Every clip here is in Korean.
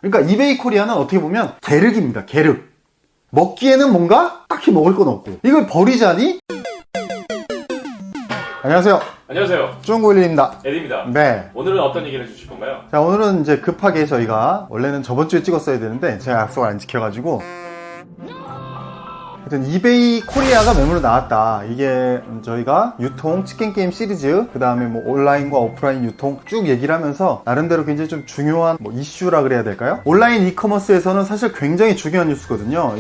그러니까 이베이 코리아는 어떻게 보면 계륵입니다. 계륵. 먹기에는 뭔가 딱히 먹을 건 없고 이걸 버리자니? 안녕하세요. 안녕하세요. 쭈렁고일입니다. 에디입니다. 네. 오늘은 어떤 얘기를 해주실 건가요? 자, 오늘은 이제 급하게 저희가 원래는 저번 주에 찍었어야 되는데 제가 약속을 안 지켜가지고 하여튼 이베이 코리아가 매물로 나왔다. 이게 저희가 유통, 치킨게임 시리즈, 그 다음에 뭐 온라인과 오프라인 유통 쭉 얘기를 하면서 나름대로 굉장히 좀 중요한 뭐 이슈라 그래야 될까요? 온라인 이커머스에서는 사실 굉장히 중요한 뉴스거든요.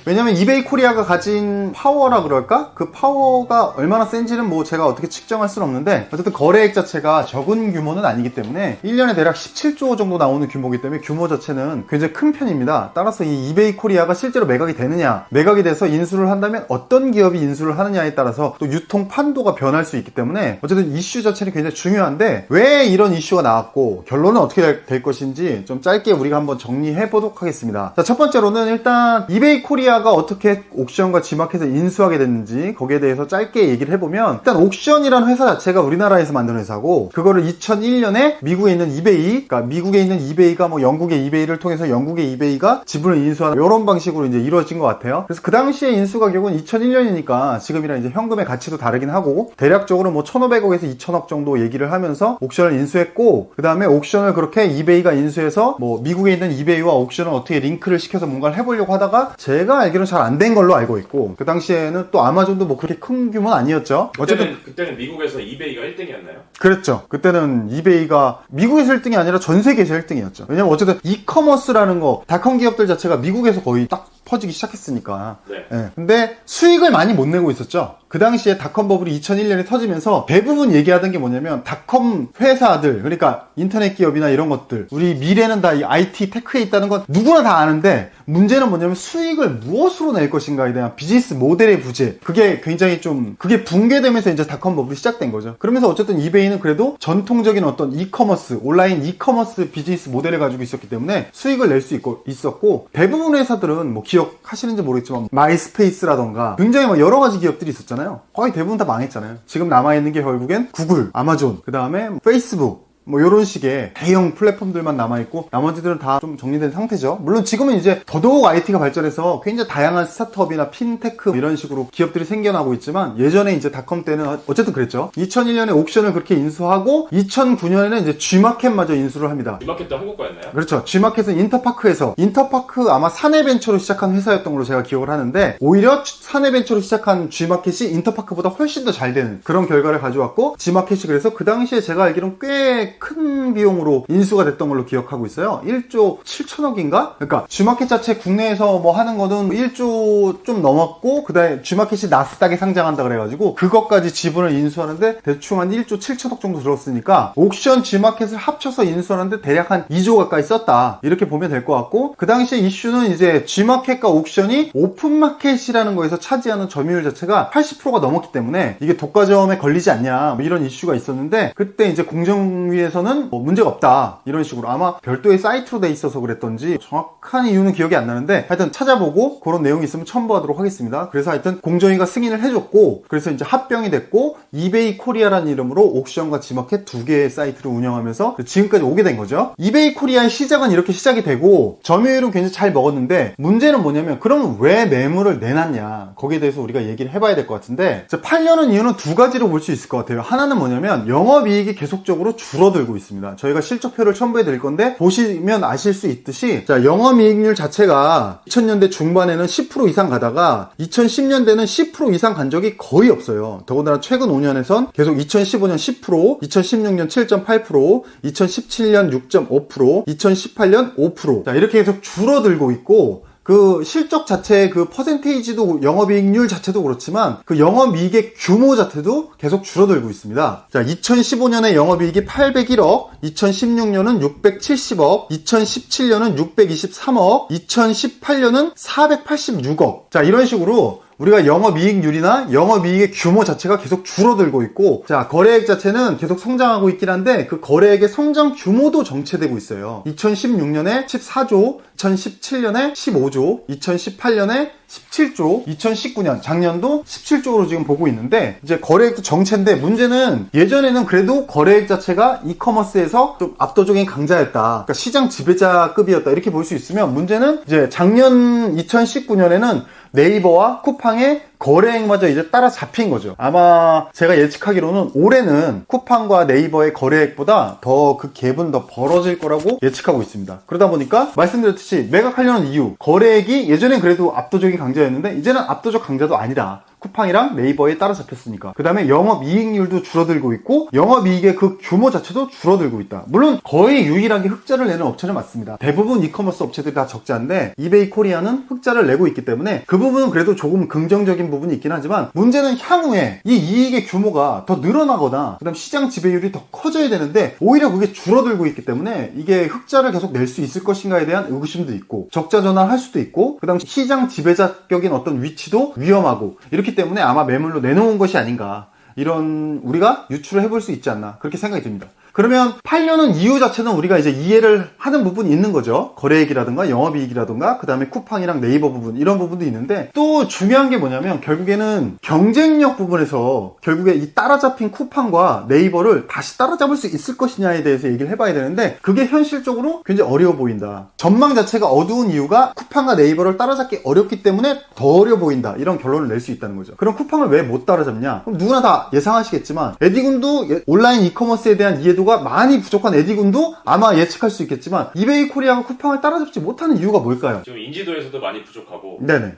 왜냐면 이베이 코리아가 가진 파워라 그럴까? 그 파워가 얼마나 센지는 뭐 제가 어떻게 측정할 수는 없는데 어쨌든 거래액 자체가 적은 규모는 아니기 때문에 1년에 대략 17조 정도 나오는 규모이기 때문에 규모 자체는 굉장히 큰 편입니다. 따라서 이 이베이 코리아가 실제로 매각이 되느냐, 매각이 돼서 인수를 한다면 어떤 기업이 인수를 하느냐에 따라서 또 유통 판도가 변할 수 있기 때문에 어쨌든 이슈 자체는 굉장히 중요한데 왜 이런 이슈가 나왔고 결론은 어떻게 될 것인지 좀 짧게 우리가 한번 정리해 보도록 하겠습니다. 자, 첫 번째로는 일단 이베이 코리아가 어떻게 옥션과 지마켓을 인수하게 됐는지 거기에 대해서 짧게 얘기를 해보면 일단 옥션이라는 회사 자체가 우리나라에서 만든 회사고 그거를 2001년에 미국에 있는 이베이, 그러니까 미국에 있는 이베이가 뭐 영국의 이베이를 통해서 영국의 이베이가 지분을 인수하는 이런 방식으로 이제 이루어진 것 같아요. 그래서 그 당시에 인수 가격은 2001년이니까 지금이랑 이제 현금의 가치도 다르긴 하고 대략적으로 뭐 1,500억에서 2,000억 정도 얘기를 하면서 옥션을 인수했고 그 다음에 옥션을 그렇게 이베이가 인수해서 뭐 미국에 있는 이베이와 옥션을 어떻게 링크를 시켜서 뭔가를 해보려고 하다가 제가 알기로는 잘 안 된 걸로 알고 있고 그 당시에는 또 아마존도 뭐 그렇게 큰 규모는 아니었죠. 어쨌든 그때는 미국에서 이베이가 1등이었나요? 그랬죠. 그때는 이베이가 미국에서 1등이 아니라 전 세계에서 1등이었죠. 왜냐면 어쨌든 이커머스라는 거 닷컴 기업들 자체가 미국에서 거의 딱 퍼지기 시작했으니까. 네. 네. 근데 수익을 많이 못 내고 있었죠. 그 당시에 닷컴 버블이 2001년에 터지면서 대부분 얘기하던 게 뭐냐면 닷컴 회사들, 그러니까 인터넷 기업이나 이런 것들, 우리 미래는 다 이 IT 테크에 있다는 건 누구나 다 아는데 문제는 뭐냐면 수익을 무엇으로 낼 것인가에 대한 비즈니스 모델의 부재. 그게 굉장히 좀 그게 붕괴되면서 이제 닷컴 버블이 시작된 거죠. 그러면서 어쨌든 이베이는 그래도 전통적인 어떤 이커머스, 온라인 이커머스 비즈니스 모델을 가지고 있었기 때문에 수익을 낼 수 있었고 대부분 회사들은 뭐 기억하시는지 모르겠지만 마이스페이스라던가 굉장히 뭐 여러 가지 기업들이 있었잖아요. 거의 대부분 다 망했잖아요. 지금 남아있는 게 결국엔 구글, 아마존, 그 다음에 페이스북 뭐 요런 식의 대형 플랫폼들만 남아있고 나머지들은 다 좀 정리된 상태죠. 물론 지금은 이제 더더욱 IT가 발전해서 굉장히 다양한 스타트업이나 핀테크 이런 식으로 기업들이 생겨나고 있지만 예전에 이제 닷컴 때는 어쨌든 그랬죠. 2001년에 옥션을 그렇게 인수하고 2009년에는 이제 G마켓마저 인수를 합니다. G마켓도 한국 거였나요? 그렇죠. G마켓은 인터파크 아마 사내벤처로 시작한 회사였던 걸로 제가 기억을 하는데 오히려 사내벤처로 시작한 G마켓이 인터파크보다 훨씬 더 잘 되는 그런 결과를 가져왔고 G마켓이 그래서 그 당시에 제가 알기로는 꽤 큰 비용으로 인수가 됐던 걸로 기억하고 있어요. 1조 7천억인가? 그러니까 G마켓 자체 국내에서 뭐 하는 거는 1조 좀 넘었고 그 다음에 G마켓이 나스닥에 상장한다 그래가지고 그것까지 지분을 인수하는데 대충 한 1조 7천억 정도 들었으니까 옥션 G마켓을 합쳐서 인수하는데 대략 한 2조 가까이 썼다 이렇게 보면 될 것 같고 그 당시에 이슈는 이제 G마켓과 옥션이 오픈마켓이라는 거에서 차지하는 점유율 자체가 80%가 넘었기 때문에 이게 독과점에 걸리지 않냐 뭐 이런 이슈가 있었는데 그때 이제 공정위에서는 뭐 문제가 없다 이런 식으로 아마 별도의 사이트로 돼 있어서 그랬던지 정확한 이유는 기억이 안 나는데 하여튼 찾아보고 그런 내용이 있으면 첨부하도록 하겠습니다. 그래서 하여튼 공정위가 승인을 해줬고 그래서 이제 합병이 됐고 이베이 코리아라는 이름으로 옥션과 G마켓 두 개의 사이트를 운영하면서 지금까지 오게 된 거죠. 이베이 코리아의 시작은 이렇게 시작이 되고 점유율은 굉장히 잘 먹었는데 문제는 뭐냐면 그럼 왜 매물을 내놨냐 거기에 대해서 우리가 얘기를 해봐야 될 것 같은데 팔려는 이유는 두 가지로 볼 수 있을 것 같아요. 하나는 뭐냐면 영업이익이 계속적으로 줄어들고 있습니다. 저희가 실적표를 첨부해 드릴 건데 보시면 아실 수 있듯이 자 영업이익률 자체가 2000년대 중반에는 10% 이상 가다가 2010년대는 10% 이상 간 적이 거의 없어요. 더군다나 최근 5년에선 계속 2015년 10%, 2016년 7.8%, 2017년 6.5%, 2018년 5%. 자 이렇게 계속 줄어들고 있고 그 실적 자체의 그 퍼센테이지도 영업이익률 자체도 그렇지만 그 영업이익의 규모 자체도 계속 줄어들고 있습니다. 자, 2015년에 영업이익이 801억, 2016년은 670억, 2017년은 623억, 2018년은 486억. 자, 이런 식으로 우리가 영업이익률이나 영업이익의 규모 자체가 계속 줄어들고 있고 자 거래액 자체는 계속 성장하고 있긴 한데 그 거래액의 성장 규모도 정체되고 있어요. 2016년에 14조, 2017년에 15조, 2018년에 17조, 2019년 작년도 17조로 지금 보고 있는데 이제 거래액도 정체인데 문제는 예전에는 그래도 거래액 자체가 이커머스에서 좀 압도적인 강자였다. 그러니까 시장 지배자급이었다. 이렇게 볼 수 있으면 문제는 이제 작년 2019년에는 네이버와 쿠팡의 거래액마저 이제 따라잡힌 거죠. 아마 제가 예측하기로는 올해는 쿠팡과 네이버의 거래액보다 더 그 갭은 더 벌어질 거라고 예측하고 있습니다. 그러다 보니까 말씀드렸듯이 매각하려는 이유, 거래액이 예전엔 그래도 압도적인 강자였는데 이제는 압도적 강자도 아니다. 쿠팡이랑 네이버에 따라잡혔으니까. 그 다음에 영업이익률도 줄어들고 있고 영업이익의 그 규모 자체도 줄어들고 있다. 물론 거의 유일하게 흑자를 내는 업체는 맞습니다. 대부분 이커머스 업체들이 다 적자인데 이베이 코리아는 흑자를 내고 있기 때문에 그 부분은 그래도 조금 긍정적인 부분이 있긴 하지만 문제는 향후에 이 이익의 규모가 더 늘어나거나 그 다음 시장 지배율이 더 커져야 되는데 오히려 그게 줄어들고 있기 때문에 이게 흑자를 계속 낼 수 있을 것인가에 대한 의구심도 있고 적자 전환할 수도 있고 그 다음 시장 지배자격인 어떤 위치도 위험하고 이렇기 때문에 아마 매물로 내놓은 것이 아닌가 이런 우리가 유추를 해볼 수 있지 않나 그렇게 생각이 듭니다. 그러면 팔려는 이유 자체는 우리가 이제 이해를 하는 부분이 있는 거죠. 거래액이라든가 영업이익이라든가 그 다음에 쿠팡이랑 네이버 부분 이런 부분도 있는데 또 중요한 게 뭐냐면 결국에는 경쟁력 부분에서 결국에 이 따라잡힌 쿠팡과 네이버를 다시 따라잡을 수 있을 것이냐에 대해서 얘기를 해봐야 되는데 그게 현실적으로 굉장히 어려워 보인다. 전망 자체가 어두운 이유가 쿠팡과 네이버를 따라잡기 어렵기 때문에 더 어려워 보인다. 이런 결론을 낼 수 있다는 거죠. 그럼 쿠팡을 왜 못 따라잡냐? 그럼 누구나 다 예상하시겠지만 에디군도 온라인 이커머스에 대한 이해도 가 많이 부족한 에디군도 아마 예측할 수 있겠지만 이베이 코리아가 쿠팡을 따라잡지 못하는 이유가 뭘까요? 지금 인지도에서도 많이 부족하고 네네.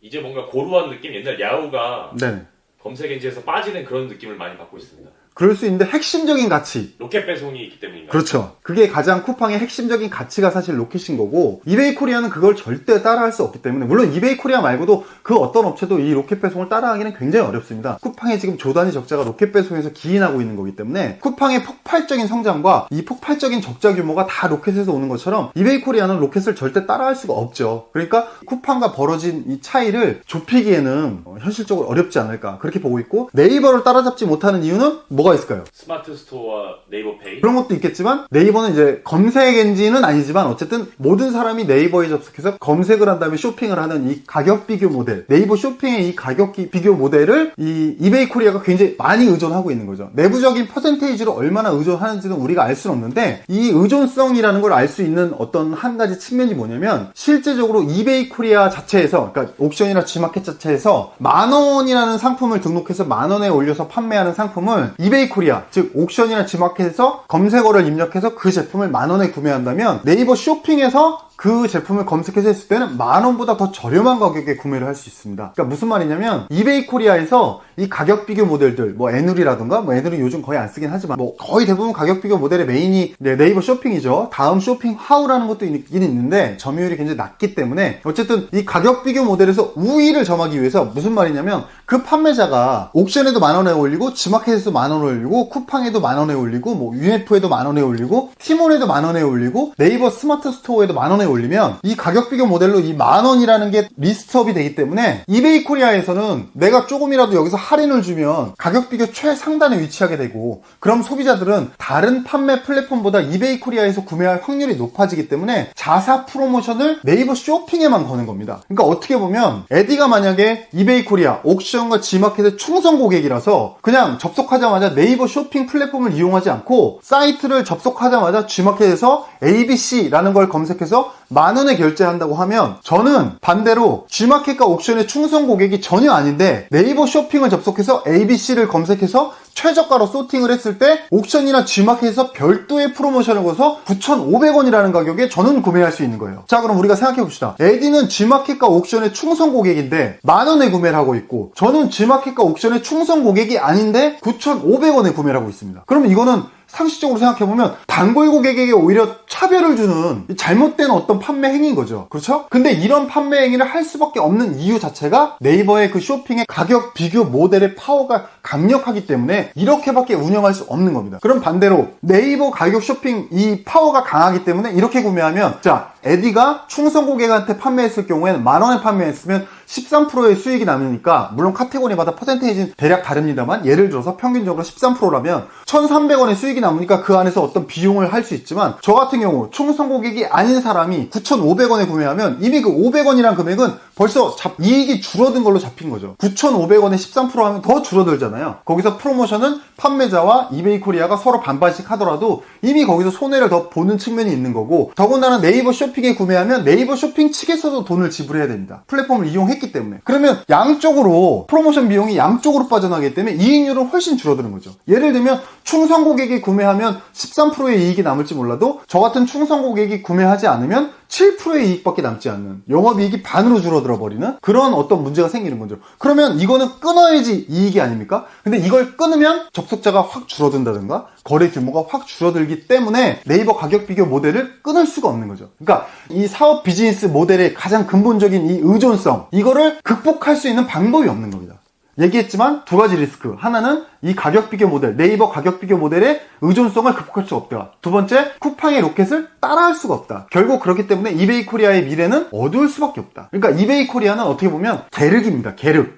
이제 뭔가 고루한 느낌? 옛날 야후가 네네. 검색 엔진에서 빠지는 그런 느낌을 많이 받고 있습니다. 그럴 수 있는데 핵심적인 가치 로켓 배송이 있기 때문인가요? 그렇죠. 그게 가장 쿠팡의 핵심적인 가치가 사실 로켓인 거고 이베이 코리아는 그걸 절대 따라할 수 없기 때문에 물론 이베이 코리아 말고도 그 어떤 업체도 이 로켓 배송을 따라하기는 굉장히 어렵습니다. 쿠팡의 지금 조단위 적자가 로켓 배송에서 기인하고 있는 거기 때문에 쿠팡의 폭발적인 성장과 이 폭발적인 적자 규모가 다 로켓에서 오는 것처럼 이베이 코리아는 로켓을 절대 따라할 수가 없죠. 그러니까 쿠팡과 벌어진 이 차이를 좁히기에는 현실적으로 어렵지 않을까 그렇게 보고 있고 네이버를 따라잡지 못하는 이유는 뭐가 있을까요? 스마트 스토어와 네이버 페이 그런 것도 있겠지만 네이버는 이제 검색 엔진은 아니지만 어쨌든 모든 사람이 네이버에 접속해서 검색을 한 다음에 쇼핑을 하는 이 가격 비교 모델 네이버 쇼핑의 이 가격 비교 모델을 이 이베이 코리아가 굉장히 많이 의존하고 있는 거죠. 내부적인 퍼센테이지로 얼마나 의존하는지는 우리가 알 수는 없는데 이 의존성이라는 걸 알 수 있는 어떤 한 가지 측면이 뭐냐면 실제적으로 이베이 코리아 자체에서 그러니까 옥션이나 G마켓 자체에서 10,000원이라는 상품을 등록해서 10,000원에 올려서 판매하는 상품을 이베이 코리아 즉 옥션이나 G마켓에서 검색어를 입력해서 그 제품을 10,000원에 구매한다면 네이버 쇼핑에서 그 제품을 검색해서 했을 때는 10,000원보다 더 저렴한 가격에 구매를 할 수 있습니다. 그러니까 무슨 말이냐면 이베이 코리아에서 이 가격 비교 모델들 뭐 애누리라든가 뭐 애누리 요즘 거의 안 쓰긴 하지만 뭐 거의 대부분 가격 비교 모델의 메인이 네이버 쇼핑이죠. 다음 쇼핑 하우라는 것도 있긴 있는데 점유율이 굉장히 낮기 때문에 어쨌든 이 가격 비교 모델에서 우위를 점하기 위해서 무슨 말이냐면 그 판매자가 옥션에도 10,000원에 올리고 G마켓에도 10,000원에 올리고 쿠팡에도 10,000원에 올리고 뭐 UF에도 10,000원에 올리고 티몬에도 10,000원에 올리고 네이버 스마트 스토어에도 10,000원에 올리면 이 가격 비교 모델로 이 10,000원이라는 게 리스트업이 되기 때문에 이베이 코리아에서는 내가 조금이라도 여기서 할인을 주면 가격 비교 최상단에 위치하게 되고 그럼 소비자들은 다른 판매 플랫폼보다 이베이 코리아에서 구매할 확률이 높아지기 때문에 자사 프로모션을 네이버 쇼핑에만 거는 겁니다. 그러니까 어떻게 보면 에디가 만약에 이베이 코리아, 옥션과 G마켓의 충성 고객이라서 그냥 접속하자마자 네이버 쇼핑 플랫폼을 이용하지 않고 사이트를 접속하자마자 G마켓에서 ABC라는 걸 검색해서 10,000원에 결제한다고 하면 저는 반대로 G마켓과 옥션의 충성 고객이 전혀 아닌데 네이버 쇼핑을 접속해서 ABC를 검색해서 최저가로 소팅을 했을 때 옥션이나 G마켓에서 별도의 프로모션을 거서 9,500원이라는 가격에 저는 구매할 수 있는 거예요. 자, 그럼 우리가 생각해 봅시다. 에디는 G마켓과 옥션의 충성 고객인데 10,000원에 구매를 하고 있고 저는 G마켓과 옥션의 충성 고객이 아닌데 9,500원에 구매를 하고 있습니다. 그럼 이거는 상식적으로 생각해보면 단골 고객에게 오히려 차별을 주는 잘못된 어떤 판매 행위인 거죠. 그렇죠? 근데 이런 판매 행위를 할 수밖에 없는 이유 자체가 네이버의 그 쇼핑의 가격 비교 모델의 파워가 강력하기 때문에 이렇게밖에 운영할 수 없는 겁니다. 그럼 반대로 네이버 가격 쇼핑 이 파워가 강하기 때문에 이렇게 구매하면, 자, 에디가 충성 고객한테 판매했을 경우에는 10,000원에 판매했으면 13%의 수익이 남으니까, 물론 카테고리마다 퍼센테이지는 대략 다릅니다만 예를 들어서 평균적으로 13%라면 1,300원의 수익이 남으니까 그 안에서 어떤 비용을 할 수 있지만, 저 같은 경우 충성 고객이 아닌 사람이 9,500원에 구매하면 이미 그 500원이란 금액은 벌써 이익이 줄어든 걸로 잡힌 거죠. 9,500원에 13% 하면 더 줄어들잖아요. 거기서 프로모션은 판매자와 이베이 코리아가 서로 반반씩 하더라도 이미 거기서 손해를 더 보는 측면이 있는 거고, 더군다나 네이버 쇼핑에 구매하면 네이버 쇼핑 측에서도 돈을 지불해야 됩니다. 플랫폼을 이용했기 때문에. 그러면 양쪽으로 프로모션 비용이 양쪽으로 빠져나가기 때문에 이익률은 훨씬 줄어드는 거죠. 예를 들면 충성 고객이 구매하면 13%의 이익이 남을지 몰라도 저 같은 충성 고객이 구매하지 않으면 7%의 이익밖에 남지 않는, 영업이익이 반으로 줄어들어 버리는 그런 어떤 문제가 생기는 거죠. 그러면 이거는 끊어야지 이익이 아닙니까? 근데 이걸 끊으면 접속자가 확 줄어든다든가 거래 규모가 확 줄어들기 때문에 네이버 가격 비교 모델을 끊을 수가 없는 거죠. 그러니까 이 사업 비즈니스 모델의 가장 근본적인 이 의존성, 이거를 극복할 수 있는 방법이 없는 겁니다. 얘기했지만 두 가지 리스크. 하나는 이 가격 비교 모델, 네이버 가격 비교 모델의 의존성을 극복할 수 없다. 두 번째, 쿠팡의 로켓을 따라할 수가 없다. 결국 그렇기 때문에 이베이 코리아의 미래는 어두울 수밖에 없다. 그러니까 이베이 코리아는 어떻게 보면 계륵입니다. 계륵.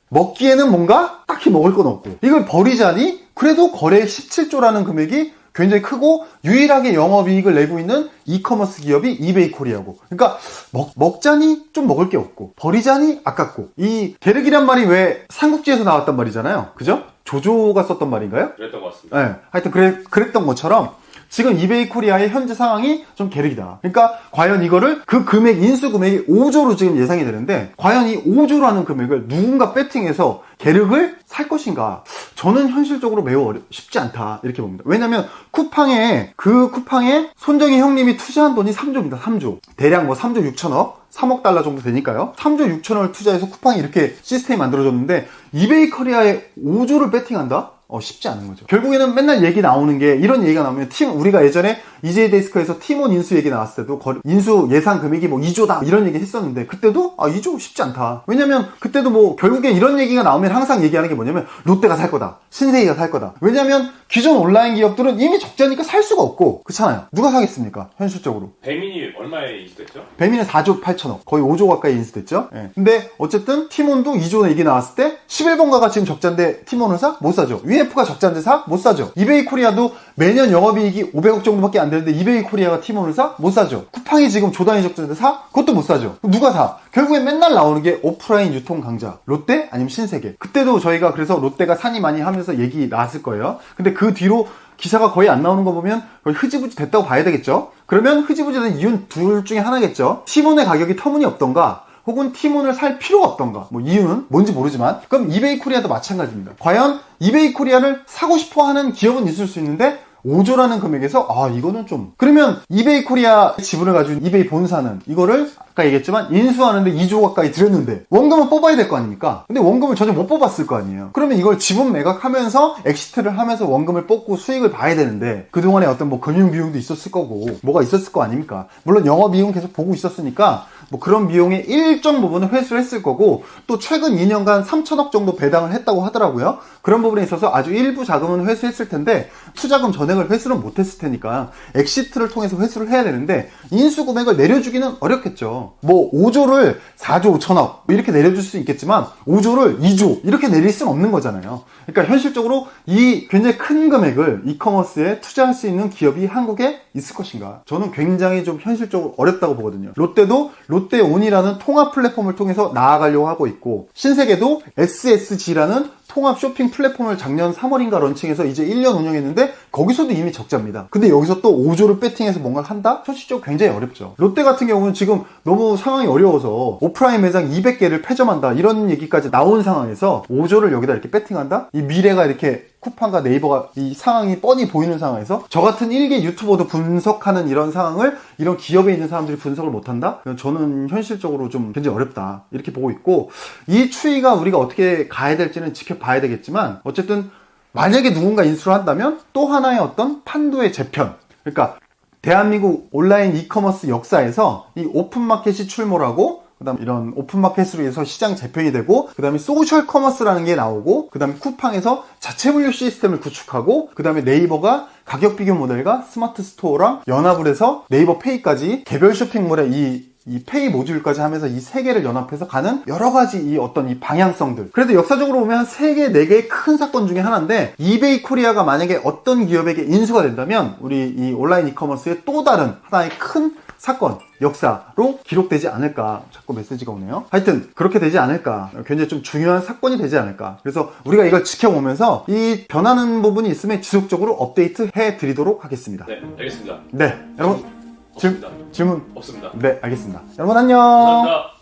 먹기에는 뭔가 딱히 먹을 건 없고, 이걸 버리자니 그래도 거래 17조라는 금액이 굉장히 크고 유일하게 영업이익을 내고 있는 이커머스 기업이 이베이 코리아고, 그러니까 먹자니 좀 먹을 게 없고 버리자니 아깝고, 이 계륵이란 말이 왜 삼국지에서 나왔단 말이잖아요. 그죠? 조조가 썼던 말인가요? 그랬던 것 같습니다. 네, 하여튼 그랬던 것처럼 지금 이베이 코리아의 현재 상황이 좀 계륵이다. 그러니까 과연 이거를 그 금액, 인수 금액이 5조로 지금 예상이 되는데, 과연 이 5조라는 금액을 누군가 배팅해서 계륵을 살 것인가? 저는 현실적으로 매우 쉽지 않다, 이렇게 봅니다. 왜냐면 쿠팡에 손정희 형님이 투자한 돈이 3조입니다. 3조. 대략 뭐 3조 6천억? 3억 달러 정도 되니까요. 3조 6천억을 투자해서 쿠팡이 이렇게 시스템이 만들어졌는데 이베이 코리아에 5조를 배팅한다? 쉽지 않은 거죠. 결국에는 맨날 얘기 나오는 게, 이런 얘기가 나오면 우리가 예전에 EJ 데스크에서 팀원 인수 얘기 나왔을 때도 인수 예상 금액이 뭐 2조다 이런 얘기 했었는데, 그때도 2조 쉽지 않다. 왜냐면 그때도 뭐 결국에 이런 얘기가 나오면 항상 얘기하는 게 뭐냐면 롯데가 살 거다, 신세계가 살 거다. 왜냐면 기존 온라인 기업들은 이미 적자니까 살 수가 없고, 그렇잖아요. 누가 사겠습니까? 현실적으로. 배민이 얼마에 인수됐죠? 배민은 4조 8천억, 거의 5조 가까이 인수됐죠. 예. 근데 어쨌든 팀원도 2조 얘기 나왔을 때 11번가가 지금 적자인데 팀원을 사? 못 사죠. UF가 적자인데 사? 못 사죠. 이베이 코리아도 매년 영업이익이 500억 정도밖에 안 되는데 이베이 코리아가 팀원을 사? 못 사죠. 쿠팡이 지금 조단위 적자인데 사? 그것도 못 사죠. 그럼 누가 사? 결국엔 맨날 나오는 게 오프라인 유통 강자, 롯데 아니면 신세계. 그때도 저희가 그래서 롯데가 산이 많이 하면서 얘기 나왔을 거예요. 근데 그 뒤로 기사가 거의 안 나오는 거 보면 거의 흐지부지 됐다고 봐야 되겠죠. 그러면 흐지부지 된 이유는 둘 중에 하나겠죠. 팀원의 가격이 터무니없던가, 혹은 팀원을 살 필요가 없던가. 뭐 이유는 뭔지 모르지만, 그럼 이베이 코리아도 마찬가지입니다. 과연 이베이 코리아를 사고 싶어 하는 기업은 있을 수 있는데 5조라는 금액에서 이거는 좀, 그러면 이베이 코리아 지분을 가지고 이베이 본사는 이거를 아까 얘기했지만 인수하는데 2조 가까이 들였는데 원금을 뽑아야 될 거 아닙니까? 근데 원금을 전혀 못 뽑았을 거 아니에요. 그러면 이걸 지분 매각하면서 엑시트를 하면서 원금을 뽑고 수익을 봐야 되는데, 그동안에 어떤 뭐 금융 비용도 있었을 거고 뭐가 있었을 거 아닙니까? 물론 영업이익은 계속 보고 있었으니까 뭐 그런 비용의 일정 부분을 회수를 했을 거고, 또 최근 2년간 3천억 정도 배당을 했다고 하더라고요. 그런 부분에 있어서 아주 일부 자금은 회수했을 텐데 투자금 전액을 회수를 못했을 테니까 엑시트를 통해서 회수를 해야 되는데, 인수 금액을 내려주기는 어렵겠죠. 뭐 5조를 4조 5천억 이렇게 내려줄 수 있겠지만 5조를 2조 이렇게 내릴 수는 없는 거잖아요. 그러니까 현실적으로 이 굉장히 큰 금액을 이커머스에 투자할 수 있는 기업이 한국에 있을 것인가? 저는 굉장히 좀 현실적으로 어렵다고 보거든요. 롯데도 롯데온이라는 통합 플랫폼을 통해서 나아가려고 하고 있고, 신세계도 SSG라는 통합 쇼핑 플랫폼을 작년 3월인가 런칭해서 이제 1년 운영했는데 거기서도 이미 적자입니다. 근데 여기서 또 5조를 배팅해서 뭔가를 한다? 현실적으로 굉장히 어렵죠. 롯데 같은 경우는 지금 너무 상황이 어려워서 오프라인 매장 200개를 폐점한다 이런 얘기까지 나온 상황에서 5조를 여기다 이렇게 배팅한다? 이 미래가 이렇게 쿠팡과 네이버가 이 상황이 뻔히 보이는 상황에서 저 같은 일개 유튜버도 분석하는 이런 상황을 이런 기업에 있는 사람들이 분석을 못한다? 저는 현실적으로 좀 굉장히 어렵다 이렇게 보고 있고, 이 추이가 우리가 어떻게 가야 될지는 지켜봐야 되겠지만, 어쨌든 만약에 누군가 인수를 한다면 또 하나의 어떤 판도의 재편, 그러니까 대한민국 온라인 이커머스 역사에서 이 오픈마켓이 출몰하고 그다음 이런 오픈마켓으로 해서 시장 재편이 되고, 그다음에 소셜 커머스라는 게 나오고, 그다음에 쿠팡에서 자체 분류 시스템을 구축하고, 그다음에 네이버가 가격 비교 모델과 스마트 스토어랑 연합을 해서 네이버 페이까지 개별 쇼핑몰에 이 페이 모듈까지 하면서 이 세 개를 연합해서 가는 여러 가지 이 어떤 이 방향성들. 그래도 역사적으로 보면 3개, 4개의 큰 사건 중에 하나인데, 이베이 코리아가 만약에 어떤 기업에게 인수가 된다면 우리 이 온라인 이커머스의 또 다른 하나의 큰 사건, 역사로 기록되지 않을까. 자꾸 메시지가 오네요. 하여튼 그렇게 되지 않을까. 굉장히 좀 중요한 사건이 되지 않을까. 그래서 우리가 이걸 지켜보면서 이 변하는 부분이 있으면 지속적으로 업데이트 해드리도록 하겠습니다. 네, 알겠습니다. 네, 여러분 없습니다. 질문? 없습니다. 네, 알겠습니다. 여러분 안녕. 감사합니다.